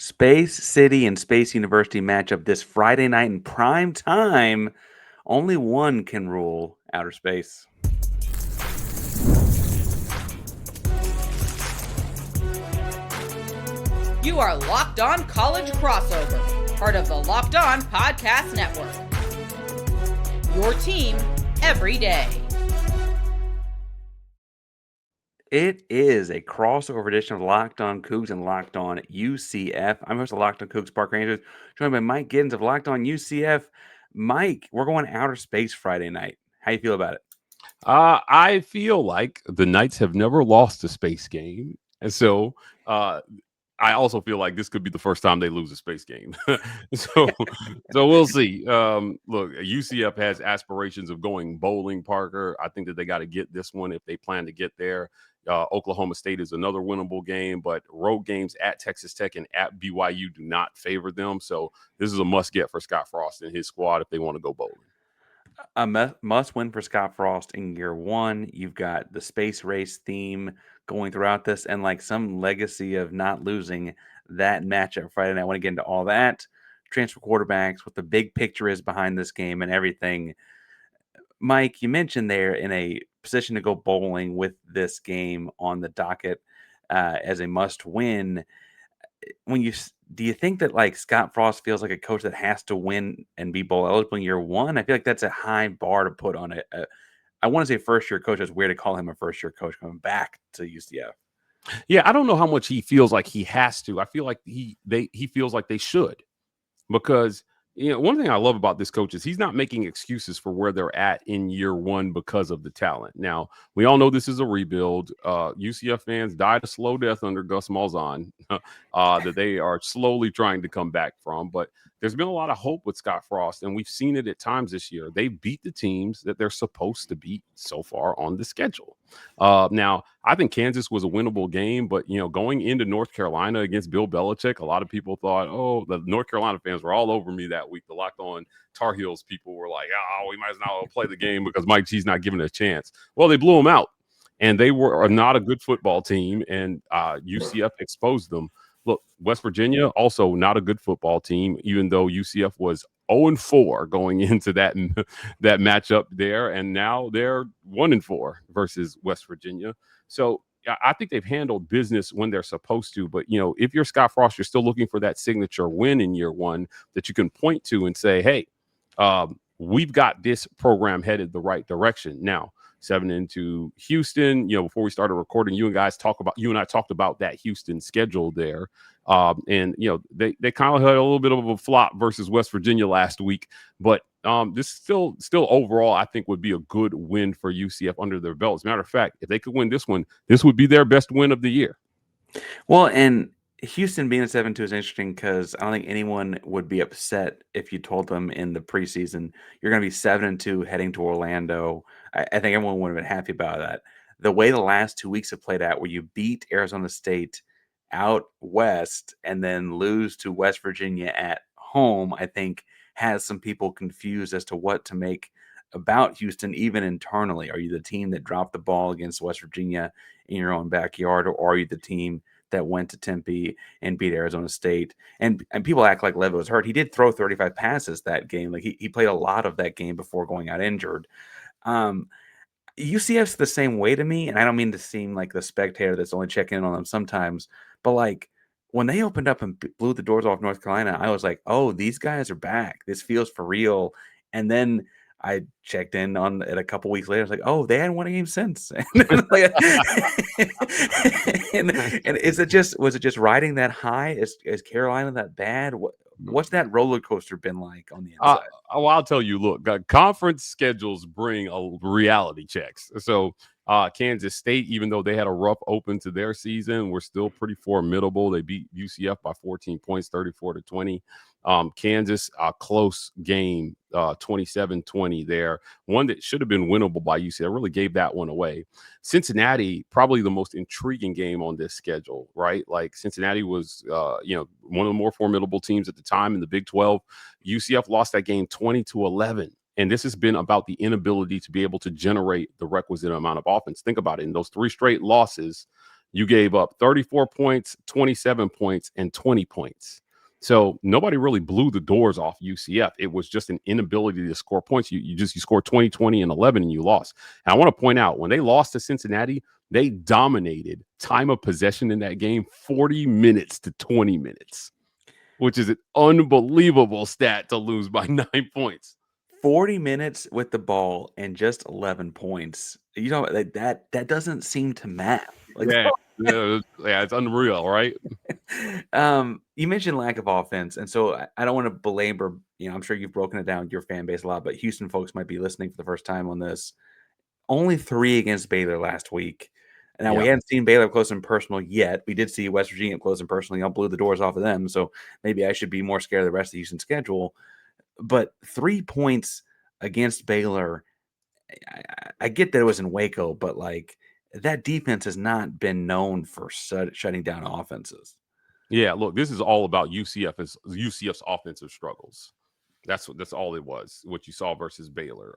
Space City and Space University matchup this Friday night in prime time. Only one can rule outer space. You are Locked On College Crossover, part of the Locked On Podcast Network. Your team every day. It is a crossover edition of Locked On Cougs and Locked On UCF. I'm host of Locked On Cougs Park Rangers, joined by Mike Gittens of Locked On UCF. Mike, we're going outer space Friday night. How you feel about it? I feel like the Knights have never lost a space game. And so I also feel like this could be the first time they lose a space game. so we'll see. Look, UCF has aspirations of going bowling, Parker. I think that they got to get this one if they plan to get there. Oklahoma State is another winnable game, but road games at Texas Tech and at BYU do not favor them. So this is a must get for Scott Frost and his squad if they want to go bowling. A must win for Scott Frost in year one. You've got the space race theme going throughout this and like some legacy of not losing that matchup Friday night. I want to get into all that. Transfer quarterbacks, what the big picture is behind this game and everything. Mike, you mentioned they're in a position to go bowling with this game on the docket as a must win. Do you think that like Scott Frost feels like a coach that has to win and be bowl eligible in year one? I feel like that's a high bar to put on it. I want to say first year coach. It's weird to call him a first year coach coming back to UCF. Yeah, I don't know how much he feels like he has to. I feel like he feels like they should, because one thing I love about this coach is he's not making excuses for where they're at in year one because of the talent. Now, we all know this is a rebuild. UCF fans died a slow death under Gus Malzahn that they are slowly trying to come back from. But there's been a lot of hope with Scott Frost, and we've seen it at times this year. They beat the teams that they're supposed to beat so far on the schedule. Now, I think Kansas was a winnable game, but, going into North Carolina against Bill Belichick, a lot of people thought, the North Carolina fans were all over me that week. The Locked On Tar Heels people were like, we might as well play the game because Mike G's not giving it a chance. Well, they blew them out, and they were not a good football team, and UCF exposed them. Look, West Virginia, also not a good football team, even though UCF was 0-4 going into that matchup there, and now they're 1-4 versus West Virginia. So I think they've handled business when they're supposed to. But, if you're Scott Frost, you're still looking for that signature win in year one that you can point to and say, hey, we've got this program headed the right direction. Now, 7 into Houston, before we started recording, you and I talked about that Houston schedule there. And they kind of had a little bit of a flop versus West Virginia last week, but this still overall, I think, would be a good win for UCF under their belt. As a matter of fact, if they could win this one, this would be their best win of the year. Well, and Houston being a 7-2 is interesting because I don't think anyone would be upset if you told them in the preseason you're going to be 7-2 heading to Orlando. I think everyone would have been happy about that. The way the last 2 weeks have played out, where you beat Arizona State out west and then lose to West Virginia at home, I think has some people confused as to what to make about Houston, even internally. Are you the team that dropped the ball against West Virginia in your own backyard, or are you the team that went to Tempe and beat Arizona State? And people act like Levitt was hurt. He did throw 35 passes that game. Like he played a lot of that game before going out injured. UCF's the same way to me, and I don't mean to seem like the spectator that's only checking in on them sometimes, but like when they opened up and blew the doors off North Carolina, I was like, oh, these guys are back. This feels for real. And then I checked in on it a couple weeks later. I was like, oh, they hadn't won a game since. and was it just riding that high? Is Carolina that bad? What's that roller coaster been like on the inside? I'll tell you, look, conference schedules bring reality checks. So Kansas State, even though they had a rough open to their season, were still pretty formidable. They beat UCF by 14 points, 34-20. Kansas, close game, 27-20 there. One that should have been winnable by UCF. Really gave that one away. Cincinnati, probably the most intriguing game on this schedule, right? Like Cincinnati was, one of the more formidable teams at the time in the Big 12. UCF lost that game 20-11. And this has been about the inability to be able to generate the requisite amount of offense. Think about it. In those 3 straight losses, You gave up 34 points, 27 points, and 20 points. So nobody really blew the doors off UCF. It was just an inability to score points. You scored 20, 20, and 11, and you lost. And I want to point out, when they lost to Cincinnati, they dominated time of possession in that game 40 minutes to 20 minutes, which is an unbelievable stat to lose by 9 points. 40 minutes with the ball and just 11 points. You know, that doesn't seem to math. Like, Yeah, it's unreal, right? You mentioned lack of offense, and so I don't want to belabor, I'm sure you've broken it down your fan base a lot, but Houston folks might be listening for the first time on this. Only 3 against Baylor last week. Now, we hadn't seen Baylor close and personal yet. We did see West Virginia close and personal. Y'all blew the doors off of them, so maybe I should be more scared of the rest of the Houston schedule. But 3 points against Baylor, I get that it was in Waco, but like that defense has not been known for shutting down offenses. Yeah, look, this is all about UCF's offensive struggles. That's all it was, what you saw versus Baylor.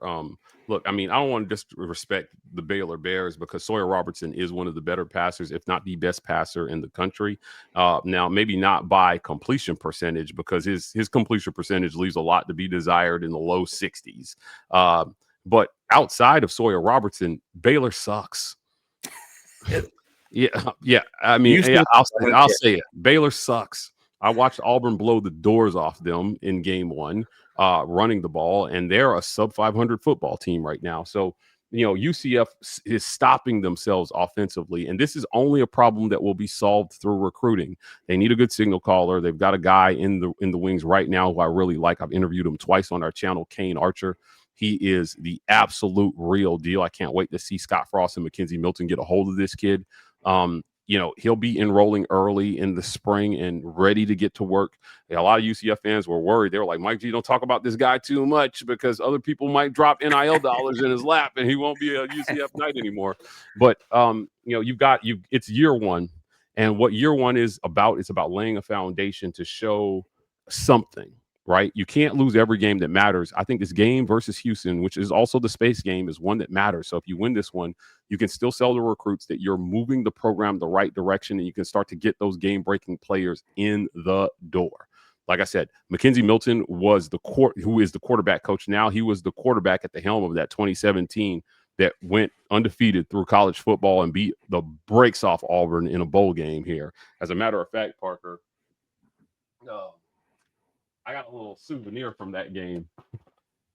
Look, I mean, I don't want to disrespect the Baylor Bears because Sawyer Robertson is one of the better passers, if not the best passer in the country. Now, maybe not by completion percentage, because his completion percentage leaves a lot to be desired in the low 60s. But outside of Sawyer Robertson, Baylor sucks. Yeah. I mean, I'll say it. Baylor sucks. I watched Auburn blow the doors off them in game 1, running the ball, and they're a sub 500 football team right now. So, UCF is stopping themselves offensively, and this is only a problem that will be solved through recruiting. They need a good signal caller. They've got a guy in the wings right now who I really like. I've interviewed him twice on our channel, Kane Archer. He is the absolute real deal. I can't wait to see Scott Frost and Mackenzie Milton get a hold of this kid. He'll be enrolling early in the spring and ready to get to work. A lot of UCF fans were worried. They were like, Mike G, don't talk about this guy too much because other people might drop NIL dollars in his lap and he won't be a UCF Knight anymore. But, it's year 1. And what year 1 is about, it's about laying a foundation to show something. Right? You can't lose every game that matters. I think this game versus Houston, which is also the space game, is one that matters. So if you win this one, you can still sell the recruits that you're moving the program the right direction, and you can start to get those game-breaking players in the door. Like I said, Mackenzie Milton who is the quarterback coach now. He was the quarterback at the helm of that 2017 that went undefeated through college football and beat the brakes off Auburn in a bowl game here. As a matter of fact, Parker, I got a little souvenir from that game.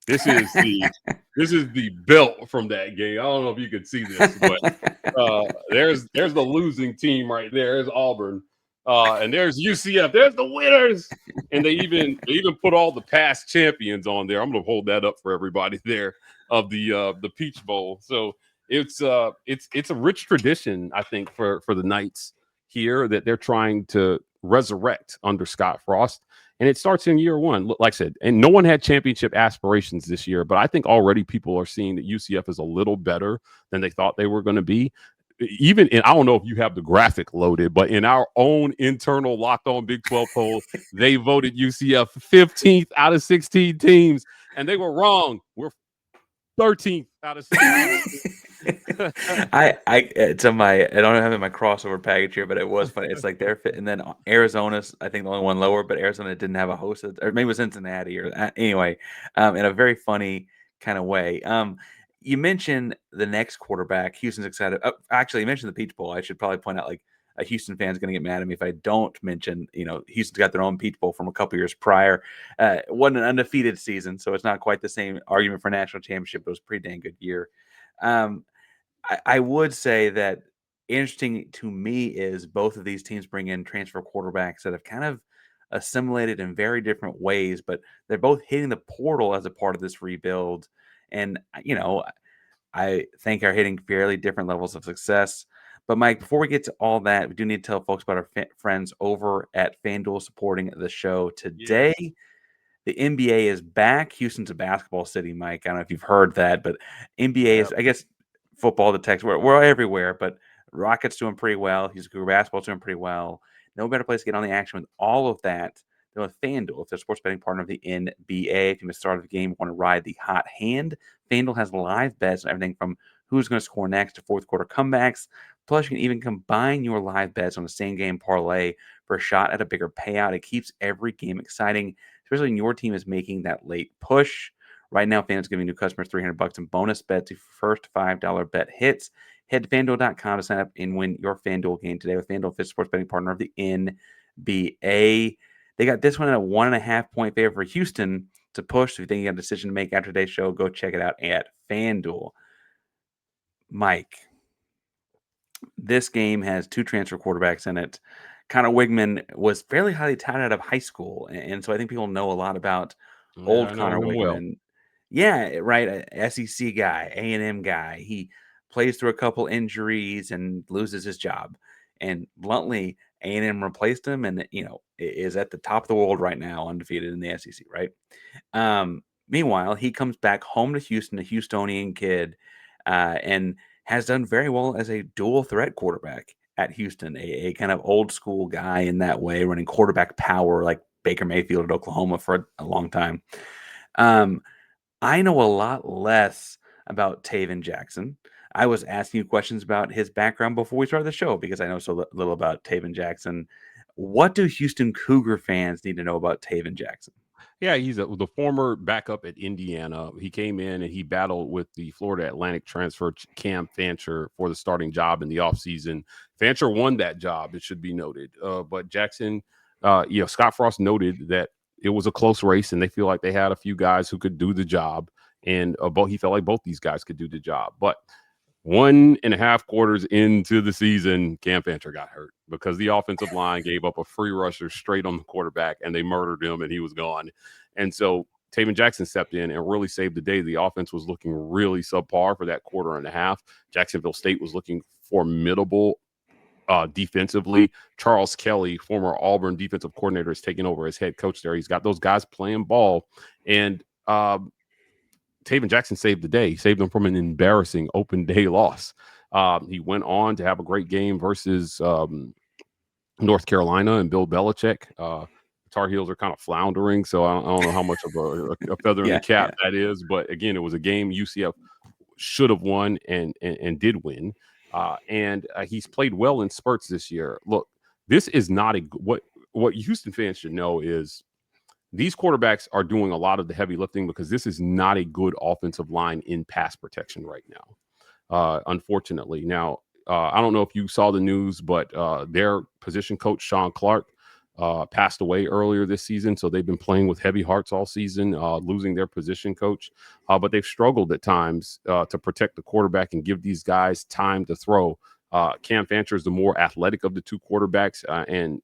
This is the belt from that game. I don't know if you can see this, but there's the losing team right there. There's Auburn, and there's UCF. There's the winners, and they even put all the past champions on there. I'm gonna hold that up for everybody there of the Peach Bowl. So it's a rich tradition, I think, for the Knights here that they're trying to resurrect under Scott Frost. And it starts in year 1, like I said, and no one had championship aspirations this year, but I think already people are seeing that UCF is a little better than they thought they were going to be. Even in, I don't know if you have the graphic loaded, but in our own internal Locked On Big 12 poll, they voted UCF 15th out of 16 teams, and they were wrong. We're 13th out of 16. I don't have it in my crossover package here, but it was funny. It's like they're fit, and then Arizona's I think the only one lower, but Arizona didn't have a host, or maybe it was Cincinnati, or anyway, in a very funny kind of way. You mentioned the next quarterback. Houston's excited. Actually, you mentioned the Peach Bowl. I should probably point out, like, a Houston fan's going to get mad at me if I don't mention, Houston's got their own Peach Bowl from a couple years prior. It wasn't an undefeated season, so it's not quite the same argument for national championship. It was a pretty dang good year. I would say that interesting to me is both of these teams bring in transfer quarterbacks that have kind of assimilated in very different ways, but they're both hitting the portal as a part of this rebuild. And, I think are hitting fairly different levels of success. But Mike, before we get to all that, we do need to tell folks about our friends over at FanDuel supporting the show today. Yeah. The NBA is back. Houston's a basketball city, Mike. I don't know if you've heard that, but NBA is, I guess, football to Texas. We're everywhere, but Rockets doing pretty well. Cougar basketball's doing pretty well. No better place to get on the action with all of that than with FanDuel. If they're a sports betting partner of the NBA, if you missed the start of the game, want to ride the hot hand, FanDuel has live bets on everything from who's going to score next to fourth quarter comebacks, Plus, you can even combine your live bets on a same game parlay for a shot at a bigger payout. It keeps every game exciting, especially when your team is making that late push. Right now, FanDuel's giving new customers $300 in bonus bets if first $5 bet hits. Head to FanDuel.com to sign up and win your FanDuel game today with FanDuel, official sports betting partner of the NBA. They got this one at a 1.5 point favor for Houston to push. So if you think you got a decision to make after today's show, go check it out at FanDuel. Mike, this game has two transfer quarterbacks in it. Connor Weigman was fairly highly touted out of high school, and so I think people know a lot about Yeah, old I know Connor him well. Weigman. Yeah, right. A SEC guy, A&M guy. He plays through a couple injuries and loses his job. And bluntly, A&M replaced him, and is at the top of the world right now, undefeated in the SEC. Right. Meanwhile, he comes back home to Houston, a Houstonian kid, and has done very well as a dual threat quarterback at Houston, a kind of old school guy in that way, running quarterback power like Baker Mayfield at Oklahoma for a long time. I know a lot less about Tayven Jackson. I was asking you questions about his background before we started the show because I know so little about Tayven Jackson. What do Houston Cougar fans need to know about Tayven Jackson? Yeah, he's the former backup at Indiana. He came in and he battled with the Florida Atlantic transfer Cam Fancher for the starting job in the offseason. Fancher won that job, it should be noted. But Jackson, Scott Frost noted that it was a close race and they feel like they had a few guys who could do the job. And he felt like both these guys could do the job. But 1.5 quarters into the season, Cam Fancher got hurt because the offensive line gave up a free rusher straight on the quarterback and they murdered him and he was gone. And so Tayven Jackson stepped in and really saved the day. The offense was looking really subpar for that 1.5 quarters. Jacksonville State was looking formidable defensively. Charles Kelly, former Auburn defensive coordinator, is taking over as head coach there. He's got those guys playing ball. And Tayven Jackson saved the day. He saved them from an embarrassing open day loss. He went on to have a great game versus North Carolina and Bill Belichick. Tar Heels are kind of floundering, so I don't know how much of a feather in the cap that is. But again, it was a game UCF should have won and did win. And he's played well in spurts this year. Look, this is not what Houston fans should know is these quarterbacks are doing a lot of the heavy lifting because this is not a good offensive line in pass protection right now, unfortunately. Now, I don't know if you saw the news, but their position coach, Sean Clark, passed away earlier this season. So they've been playing with heavy hearts all season, losing their position coach. But they've struggled at times to protect the quarterback and give these guys time to throw. Cam Fancher is the more athletic of the two quarterbacks, and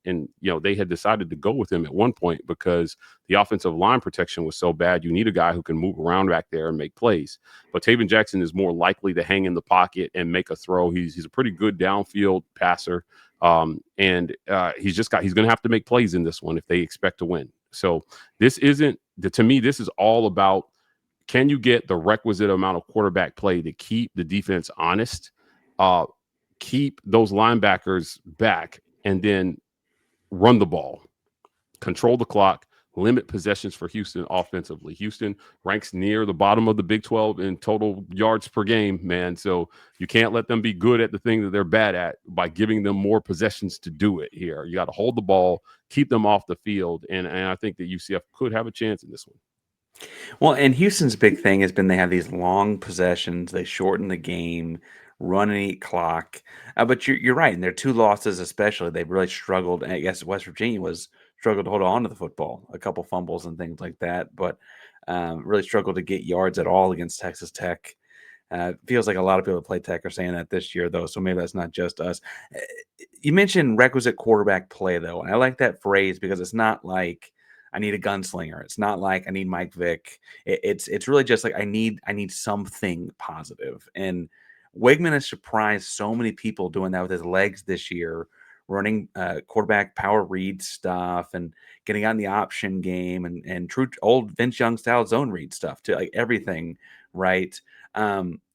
they had decided to go with him at one point because the offensive line protection was so bad. You need a guy who can move around back there and make plays. But Tayven Jackson is more likely to hang in the pocket and make a throw. He's a pretty good downfield passer, and he's going to have to make plays in this one if they expect to win. So this isn't to me. This is all about can you get the requisite amount of quarterback play to keep the defense honest. Keep those linebackers back and then run the ball, control the clock, limit possessions for Houston offensively. Houston ranks near the bottom of the Big 12 in total yards per game, man. So you can't let them be good at the thing that they're bad at by giving them more possessions to do it here. You got to hold the ball, keep them off the field. And I think that UCF could have a chance in this one. Well, and Houston's big thing has been they have these long possessions. They shorten the game, run and eat clock. But you're right. And their two losses, especially, they've really struggled. I guess West Virginia struggled to hold on to the football, a couple fumbles and things like that. But really struggled to get yards at all against Texas Tech. Feels like a lot of people that play Tech are saying that this year, though. So maybe that's not just us. You mentioned requisite quarterback play, though. And I like that phrase because it's not like I need a gunslinger. It's not like I need Mike Vick. It's really just like I need something positive. And Weigman has surprised so many people doing that with his legs this year, running quarterback power read stuff and getting on the option game and true old Vince Young style zone read stuff to like everything, right?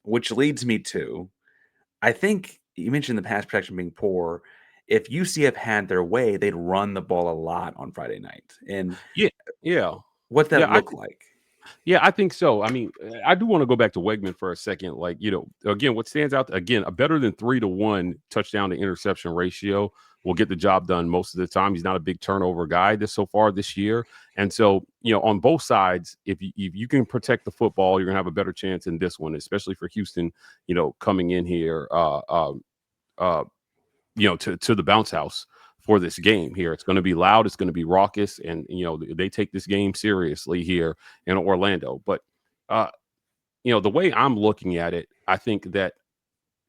Which leads me to, I think you mentioned the pass protection being poor. If UCF had their way, they'd run the ball a lot on Friday night. And Yeah. what's that Yeah, look like? Yeah, I think so. I mean, I do want to go back to Wegman for a second. Like, again, what stands out, again, a better than 3-1 touchdown to interception ratio will get the job done most of the time. He's not a big turnover guy so far this year. And so, on both sides, if you can protect the football, you're going to have a better chance in this one, especially for Houston, coming in here, to the bounce house for this game here. It's going to be loud. It's going to be raucous. And, they take this game seriously here in Orlando. But, the way I'm looking at it, I think that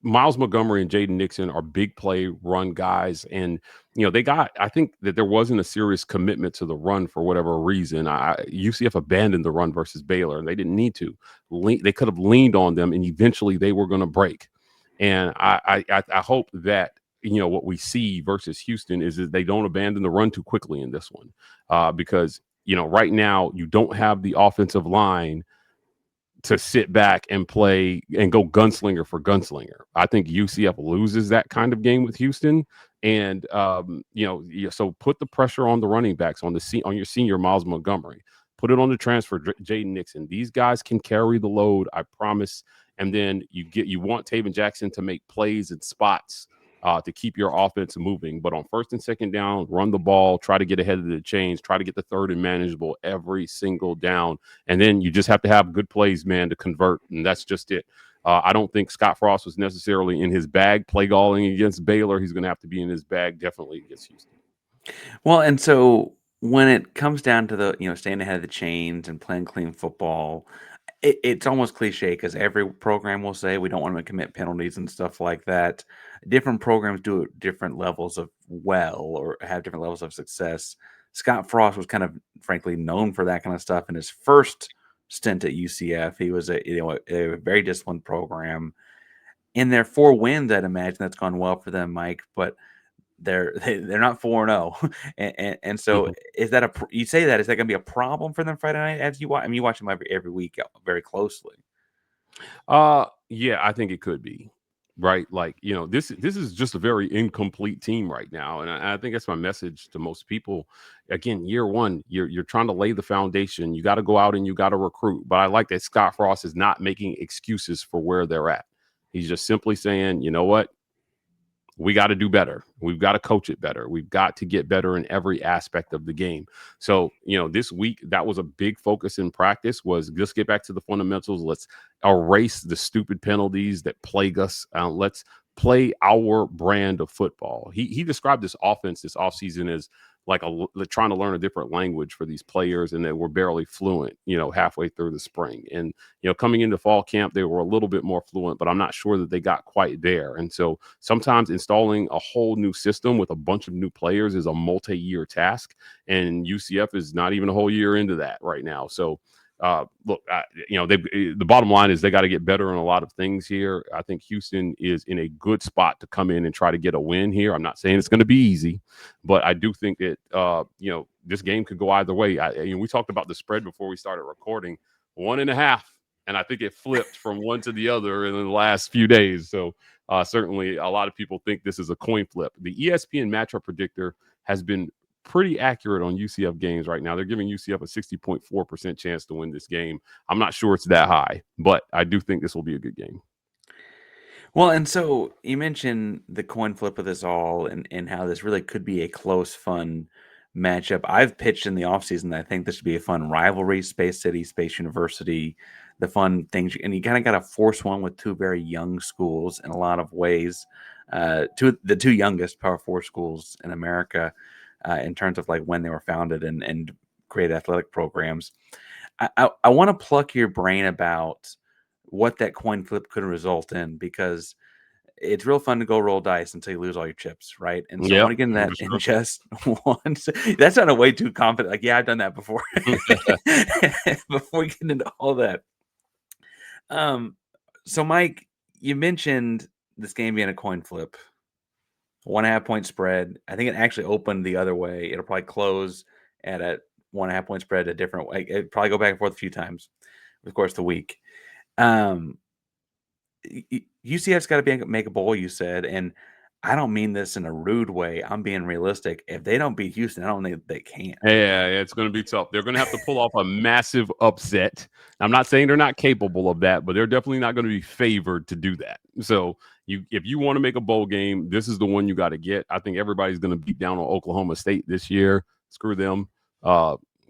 Miles Montgomery and Jaden Nixon are big play run guys. And, I think that there wasn't a serious commitment to the run for whatever reason. UCF abandoned the run versus Baylor, and they didn't need to. They could have leaned on them, and eventually they were going to break. And I hope that, what we see versus Houston is that they don't abandon the run too quickly in this one, because, right now you don't have the offensive line to sit back and play and go gunslinger for gunslinger. I think UCF loses that kind of game with Houston. And, so put the pressure on the running backs on your senior Miles Montgomery, put it on the transfer Jaden Nixon. These guys can carry the load, I promise. And then you want Tayven Jackson to make plays and spots to keep your offense moving. But on first and second down, run the ball, try to get ahead of the chains, try to get the third and manageable every single down. And then you just have to have good plays, man, to convert. And that's just it. I don't think Scott Frost was necessarily in his bag play calling against Baylor. He's going to have to be in his bag definitely against Houston. Well, and so when it comes down to the, staying ahead of the chains and playing clean football, it's almost cliche because every program will say we don't want to commit penalties and stuff like that. Different programs do it different levels of or have different levels of success. Scott Frost was kind of, frankly, known for that kind of stuff in his first stint at UCF. He was a very disciplined program. In their 4 wins, I'd imagine that's gone well for them, Mike. But they're not 4-0, and so is that you say that is that going to be a problem for them Friday night as you watch? I mean, you watch them every week very closely. Yeah, I think it could be. Right. Like, this is just a very incomplete team right now. And I think that's my message to most people. Again, year one, you're trying to lay the foundation. You got to go out and you got to recruit. But I like that Scott Frost is not making excuses for where they're at. He's just simply saying, you know what? We got to do better. We've got to coach it better. We've got to get better in every aspect of the game. So, this week, that was a big focus in practice was just get back to the fundamentals. Let's erase the stupid penalties that plague us. Let's play our brand of football. He described this offense this offseason as like trying to learn a different language for these players, and that we're barely fluent, halfway through the spring. And, coming into fall camp, they were a little bit more fluent, but I'm not sure that they got quite there. And so sometimes installing a whole new system with a bunch of new players is a multi-year task, and UCF is not even a whole year into that right now. So, look, the bottom line is they got to get better in a lot of things here. I think Houston is in a good spot to come in and try to get a win here. I'm not saying it's going to be easy, but I do think that, this game could go either way. We talked about the spread before we started recording, 1.5. And I think it flipped from one to the other in the last few days. So certainly a lot of people think this is a coin flip. The ESPN matchup predictor has been pretty accurate on UCF games right now. They're giving UCF a 60.4% chance to win this game. I'm not sure it's that high, but I do think this will be a good game. Well, and so you mentioned the coin flip of this all and how this really could be a close, fun matchup. I've pitched in the offseason that I think this would be a fun rivalry, Space City, Space University, the fun things. And you kind of got to force one with 2 very young schools in a lot of ways. The 2 youngest Power 4 schools in America. In terms of like when they were founded and create athletic programs. I want to pluck your brain about what that coin flip could result in, because it's real fun to go roll dice until you lose all your chips, right? And so I want to get in that in just one. That sounded way too confident. Like, yeah, I've done that before. Before we get into all that. So Mike, you mentioned this game being a coin flip. 1.5 point spread. I think it actually opened the other way. It'll probably close at a 1.5 point spread a different way. It'll probably go back and forth a few times, of course, the week. UCF's got to make a bowl, you said, and I don't mean this in a rude way. I'm being realistic. If they don't beat Houston, I don't think they can. Yeah, it's going to be tough. They're going to have to pull off a massive upset. I'm not saying they're not capable of that, but they're definitely not going to be favored to do that. So if you want to make a bowl game, this is the one you got to get. I think everybody's going to beat down on Oklahoma State this year. Screw them.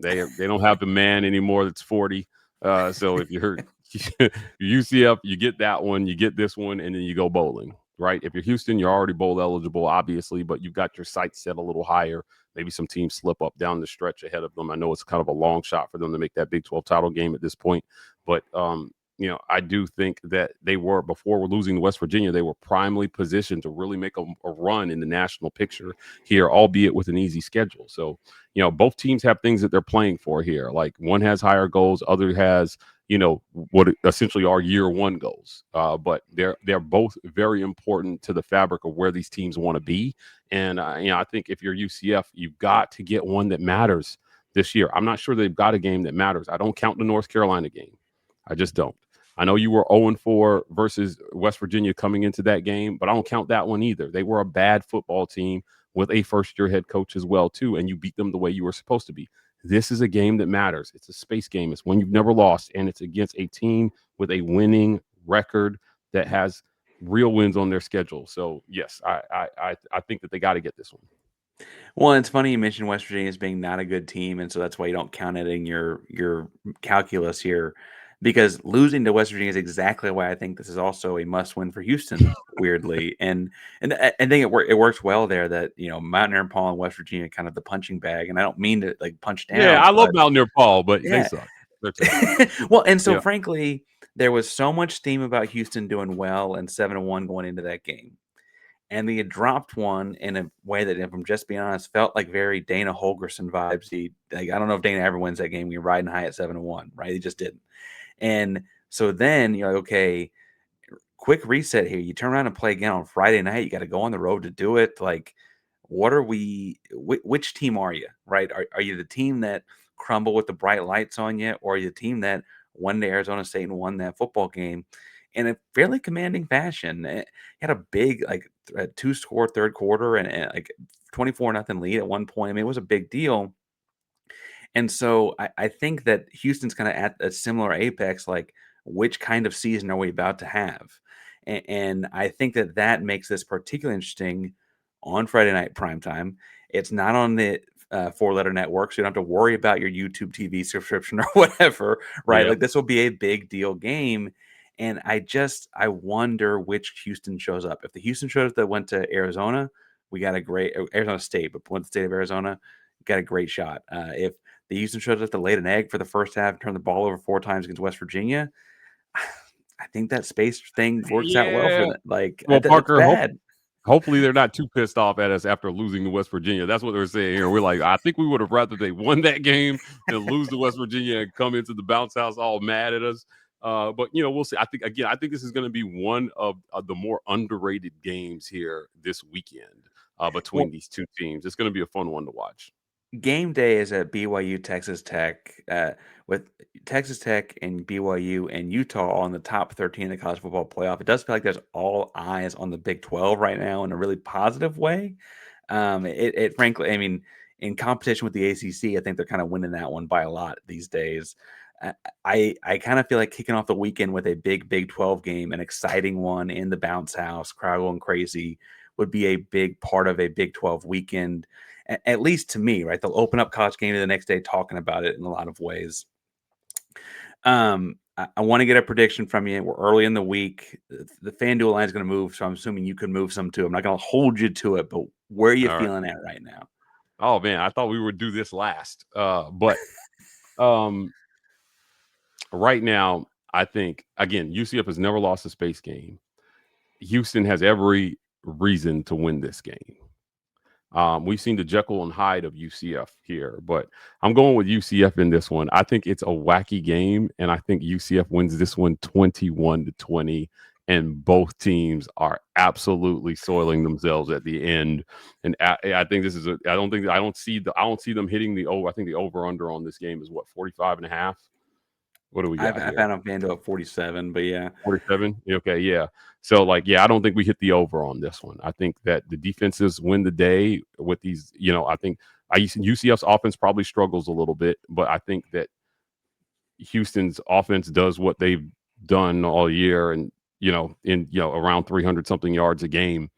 They don't have the man anymore that's 40. So if you're UCF, you get that one, you get this one, and then you go bowling. Right? If you're Houston, you're already bowl eligible, obviously, but you've got your sights set a little higher. Maybe some teams slip up down the stretch ahead of them. I know it's kind of a long shot for them to make that Big 12 title game at this point. But, I do think that before we're losing to West Virginia, they were primely positioned to really make a run in the national picture here, albeit with an easy schedule. So, both teams have things that they're playing for here. Like one has higher goals, other has, what essentially are year one goals. But they're both very important to the fabric of where these teams want to be. And, I think if you're UCF, you've got to get one that matters this year. I'm not sure they've got a game that matters. I don't count the North Carolina game. I just don't. I know you were 0-4 versus West Virginia coming into that game, but I don't count that one either. They were a bad football team with a first-year head coach as well, too, and you beat them the way you were supposed to be. This is a game that matters. It's a space game. It's one you've never lost, and it's against a team with a winning record that has real wins on their schedule. So, yes, I think that they got to get this one. Well, it's funny you mentioned West Virginia as being not a good team, and so that's why you don't count it in your calculus here. Because losing to West Virginia is exactly why I think this is also a must-win for Houston. Weirdly, and I think it works well there that Mountaineer Paul and West Virginia kind of the punching bag, and I don't mean to like punch down. Yeah, I love Mountaineer Paul, but they suck. Well, and so frankly, there was so much steam about Houston doing well and 7-1 going into that game. And they had dropped one in a way that, if I'm just being honest, felt like very Dana Holgerson vibes. I don't know if Dana ever wins that game. We're riding high at 7-1, right? He just didn't. And so then you're like, okay, quick reset here. You turn around and play again on Friday night. You got to go on the road to do it. Like, what are we? Which team are you? Right? Are you the team that crumble with the bright lights on you, or are you the team that won to Arizona State and won that football game in a fairly commanding fashion? He had a big two-score third quarter and like 24-0 lead at one point. I mean, it was a big deal. And so I think that Houston's kind of at a similar apex, like which kind of season are we about to have? And I think that makes this particularly interesting on Friday night primetime. It's not on the four-letter network, so you don't have to worry about your YouTube TV subscription or whatever, right? Like this will be a big deal game. And I wonder which Houston shows up. If the Houston shows up that went to Arizona, we got a great Arizona State, but went to the state of Arizona, got a great shot. If the Houston shows up to lay an egg for the first half, turn the ball over 4 times against West Virginia, I think that space thing works out well for them. Like, well, Parker, hopefully they're not too pissed off at us after losing to West Virginia. That's what they're saying here. We're like, I think we would have rather they won that game than lose to West Virginia and come into the bounce house all mad at us. But we'll see. I think this is going to be one of the more underrated games here this weekend between these two teams. It's going to be a fun one to watch. Game day is at BYU, Texas Tech, with Texas Tech and BYU and Utah all in the top 13 in the college football playoff. It does feel like there's all eyes on the Big 12 right now in a really positive way. It frankly, I mean, in competition with the ACC, I think they're kind of winning that one by a lot these days. I kind of feel like kicking off the weekend with a big Big 12 game, an exciting one in the bounce house, crowd going crazy, would be a big part of a Big 12 weekend. At least to me, right? They'll open up college game the next day talking about it in a lot of ways. I want to get a prediction from you. We're early in the week. The FanDuel line is going to move, so I'm assuming you can move some too. I'm not going to hold you to it, but where are you feeling at right now? Oh, man, I thought we would do this last. But right now, I think, again, UCF has never lost a space game. Houston has every reason to win this game. We've seen the Jekyll and Hyde of UCF here, but I'm going with UCF in this one. I think it's a wacky game, and I think UCF wins this one 21-20, and both teams are absolutely soiling themselves at the end. And I think this is I don't see them hitting the over. I think the over under on this game is 45.5. What do we I got here? found on FanDuel at 47, but yeah. 47? Okay, yeah. So, like, yeah, I don't think we hit the over on this one. I think that the defenses win the day with these, I think UCF's offense probably struggles a little bit, but I think that Houston's offense does what they've done all year and, around 300 something yards a game.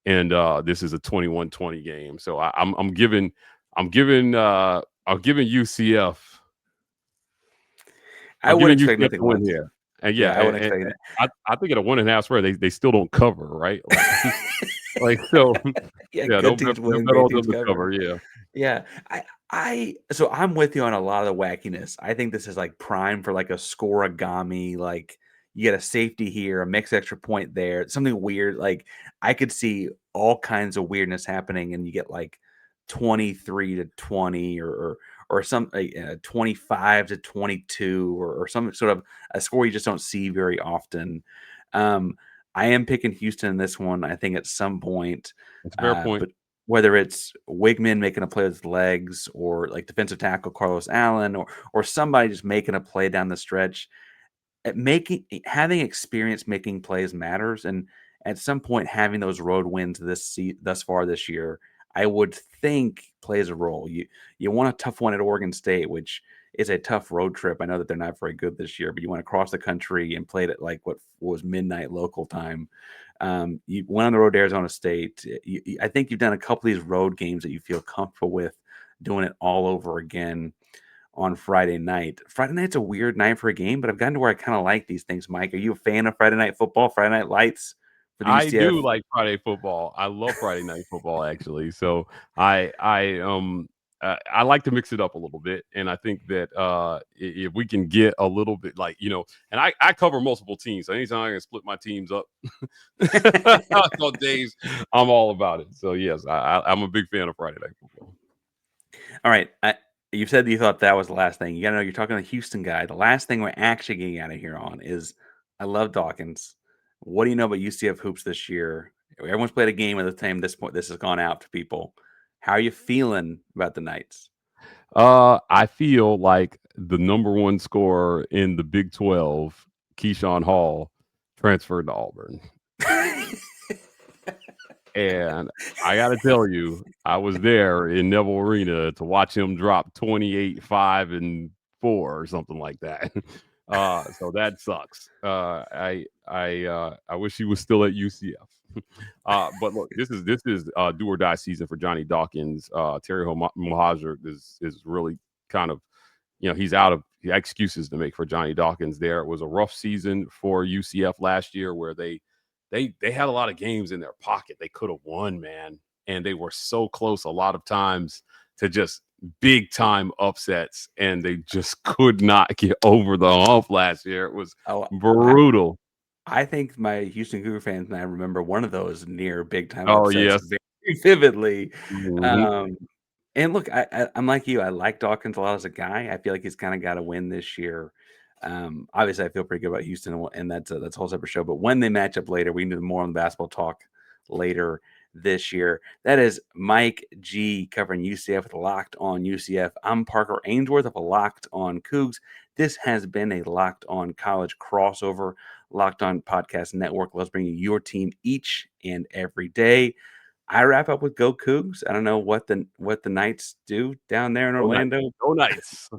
And this is a 21-20 game. So I'm giving UCF. I I'm would giving expect UCF nothing to win less. here. And Yeah, yeah, I wouldn't and, expect and that. I think at a 1.5 spread, they still don't cover, right? Like so, Yeah, yeah, good they'll teams bet win, great on them teams to cover. cover. Yeah, Yeah, so I'm with you on a lot of the wackiness. I think this is like prime for like a scoreagami. Like you get a safety here, a mixed extra point there, something weird. Like I could see all kinds of weirdness happening, and you get like 23-20 or some 25-22 or some sort of a score you just don't see very often. Um, I am picking Houston in this one. I think at some point, it's a fair point. but whether it's Weigman making a play with his legs or like defensive tackle Carlos Allen or somebody just making a play down the stretch, having experience making plays matters. And at some point, having those road wins thus far this year, I would think plays a role. You want a tough one at Oregon State, which is a tough road trip. I know that they're not very good this year, but you want to cross the country and play it at like what was midnight local time. You went on the road to Arizona State. I think you've done a couple of these road games that you feel comfortable with doing it all over again on Friday night. Friday night's a weird night for a game, but I've gotten to where I kind of like these things. Mike, are you a fan of Friday night football, Friday night lights for the I UCF? do like Friday football. I love Friday night football actually. So I like to mix it up a little bit, and I think that if we can get a little bit and I cover multiple teams. So anytime I can split my teams up on days, I'm all about it. So yes, I'm a big fan of Friday night football. All right. You said you thought that was the last thing. You got to know you're talking to the Houston guy. The last thing we're actually getting out of here on is I love Dawkins. What do you know about UCF hoops this year? Everyone's played a game at the time this point. This has gone out to people. How are you feeling about the Knights? I feel like the number one scorer in the Big 12, Keyshawn Hall, transferred to Auburn. And I got to tell you, I was there in Neville Arena to watch him drop 28, 5, and 4 or something like that. So that sucks. I wish he was still at UCF. But look, this is do or die season for Johnny Dawkins. Terry Mohajir is really kind of, he's out of excuses to make for Johnny Dawkins there. It was a rough season for UCF last year where they had a lot of games in their pocket they could have won, man. And they were so close a lot of times to just big time upsets, and they just could not get over the hump last year. It was brutal. I think my Houston Cougar fans and I remember one of those near big time Oh, upsets yes. very vividly. Mm-hmm. And look, I'm like you. I like Dawkins a lot as a guy. I feel like he's kind of got to win this year. Obviously, I feel pretty good about Houston, and that's a whole separate show. But when they match up later, we can do more on the basketball talk later this year. That is Mike G covering UCF with Locked On UCF. I'm Parker Ainsworth of Locked On Cougs. This has been a Locked On College crossover. Locked On Podcast Network. Let's bring you your team each and every day. I wrap up with Go Cougs. I don't know what the Knights do down there in Orlando. Go Knights.